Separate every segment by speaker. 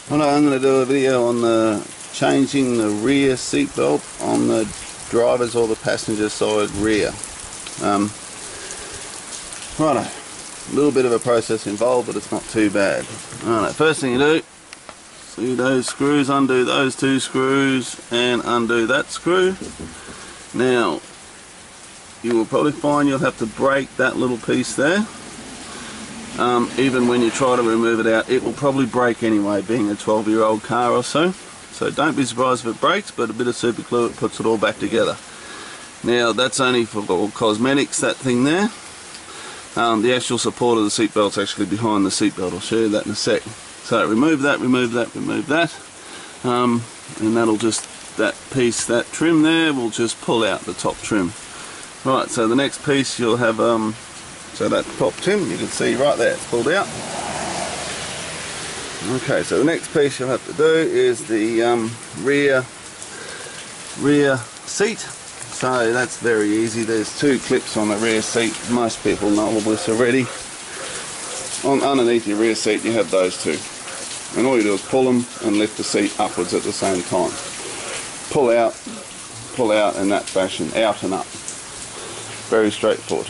Speaker 1: Well, I'm going to do a video on the changing the rear seatbelt on the driver's or the passenger side rear. Righto, a little bit of a process involved, but it's not too bad. Righto, first thing you do, see those screws, undo those two screws and undo that screw. Now, you will probably find you'll have to break that little piece there. Even when you try to remove it out, it will probably break anyway, being a 12-year-old car or so. So don't be surprised if it breaks, but a bit of super glue puts it all back together. Now that's only for cosmetics, that thing there. The actual support of the seatbelt's actually behind the seatbelt. I'll show you that in a sec. So remove that, remove that, remove that, and that'll just, that piece, that trim there, will just pull out the top trim. Right, so the next piece you'll have, so that top trim, you can see right there, it's pulled out. Okay, so the next piece you'll have to do is the rear seat. So that's very easy. There's two clips on the rear seat. Most people know all this already. Underneath your rear seat you have those two. And all you do is pull them and lift the seat upwards at the same time. Pull out in that fashion, out and up. Very straightforward.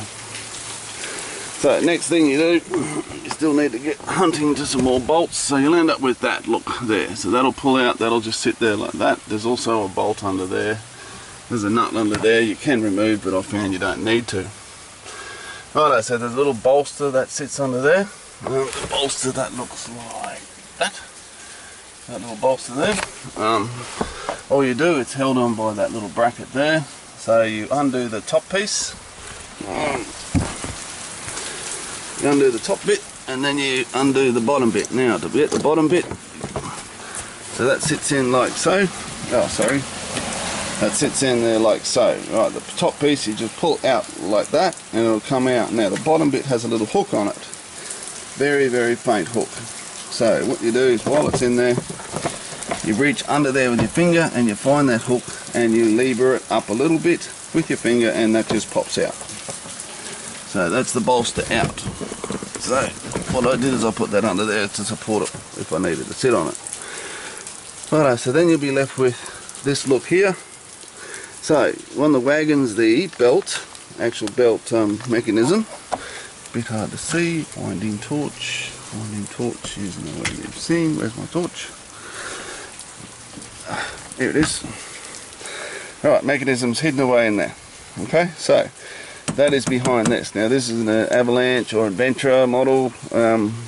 Speaker 1: So next thing you do, you still need to get hunting to some more bolts, so you'll end up with that look there. So that'll pull out, that'll just sit there like that. There's also a bolt under there. There's a nut under there you can remove, but I found you don't need to. Righto, so there's a little bolster that sits under there. The bolster that looks like that. That little bolster there. All you do, it's held on by that little bracket there. So you undo the top piece. You undo the top bit and then you undo the bottom bit. Now to get the bottom bit, so that sits in like so. Oh, sorry. That sits in there like so. Right, the top piece you just pull out like that and it'll come out. Now the bottom bit has a little hook on it. Very, very faint hook. So what you do is while it's in there, you reach under there with your finger and you find that hook and you lever it up a little bit with your finger and that just pops out. So that's the bolster out. So what I did is I put that under there to support it if I needed to sit on it. Righto, so then you'll be left with this look here. So on the wagons, the belt, actual belt mechanism, a bit hard to see, winding torch is no way you've seen. Where's my torch? Here it is. Alright, mechanism's hidden away in there. Okay, so that is behind this. Now this is an Avalanche or Adventra model,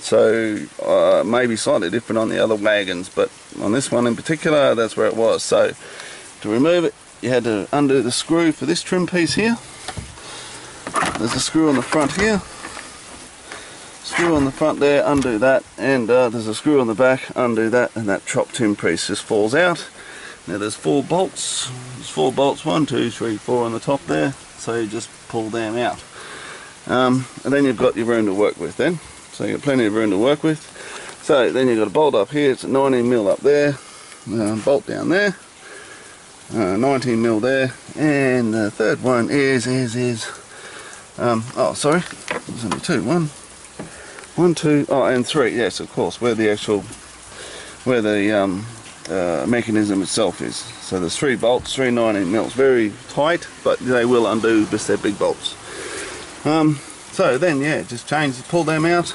Speaker 1: so maybe slightly different on the other wagons, but on this one in particular, that's where it was. So to remove it, you had to undo the screw for this trim piece here. There's a screw on the front here. Screw on the front there, undo that, and there's a screw on the back, undo that, and that top trim piece just falls out. Now there's 4 bolts. There's 4 bolts, 1, 2, 3, 4 on the top there. So you just pull them out. And then you've got your room to work with then. So you've got plenty of room to work with. So then you've got a bolt up here, it's a 19mm up there, bolt down there, 19mm there, and the third one is oh sorry, there's only 2, 1, 2, oh and 3, yes of course, where the mechanism itself is. So there's 3 bolts, 3 19mm, very tight, but they will undo because they're big bolts. So then yeah, just pull them out,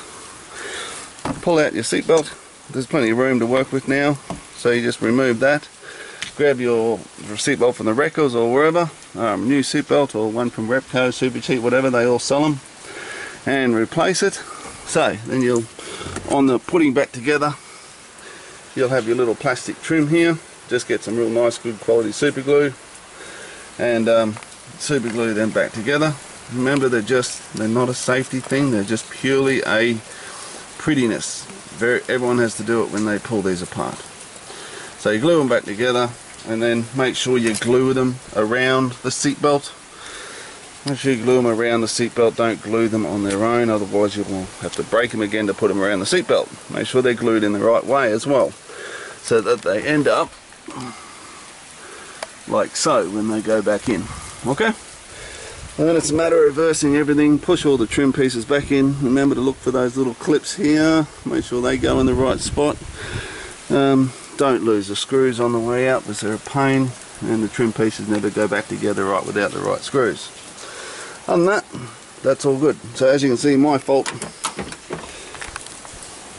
Speaker 1: pull out your seatbelt. There's plenty of room to work with now, so you just remove that, grab your seatbelt from the Wreckers or wherever, new seatbelt or one from Repco, Super Cheap, whatever, they all sell them, and replace it. So then you'll, on the putting back together, you'll have your little plastic trim here. Just get some real nice good quality super glue and super glue them back together. Remember, they're not a safety thing, they're just purely a prettiness. Everyone has to do it when they pull these apart. So you glue them back together and then make sure you glue them around the seatbelt. Make sure you glue them around the seatbelt, don't glue them on their own, otherwise you'll have to break them again to put them around the seatbelt. Make sure they're glued in the right way as well, so that they end up like so when they go back in. Okay? And then it's a matter of reversing everything, push all the trim pieces back in. Remember to look for those little clips here, make sure they go in the right spot. Don't lose the screws on the way out because they're a pain, and the trim pieces never go back together right without the right screws. Other than that, that's all good. So as you can see, my fault,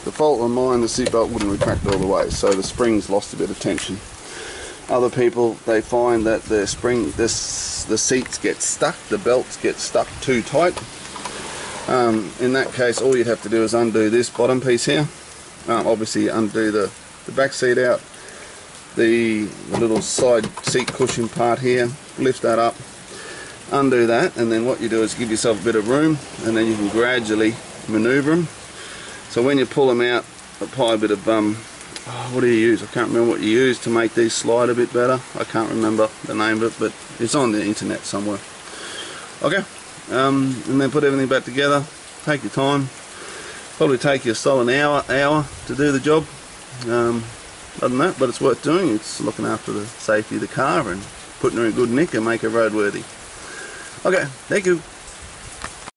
Speaker 1: the fault on mine, the seat belt wouldn't retract all the way, so the springs lost a bit of tension. Other people, they find that the seats get stuck, the belts get stuck too tight. In that case, all you'd have to do is undo this bottom piece here. Obviously undo the back seat out, the little side seat cushion part here, lift that up, undo that, and then what you do is give yourself a bit of room, and then you can gradually maneuver them. So when you pull them out, apply a bit of what do you use? I can't remember what you use to make these slide a bit better. I can't remember the name of it, but it's on the internet somewhere. Okay, and then put everything back together. Take your time. Probably take you a solid hour to do the job. Other than that, but it's worth doing. It's looking after the safety of the car and putting her in good nick and make her roadworthy. Okay, thank you.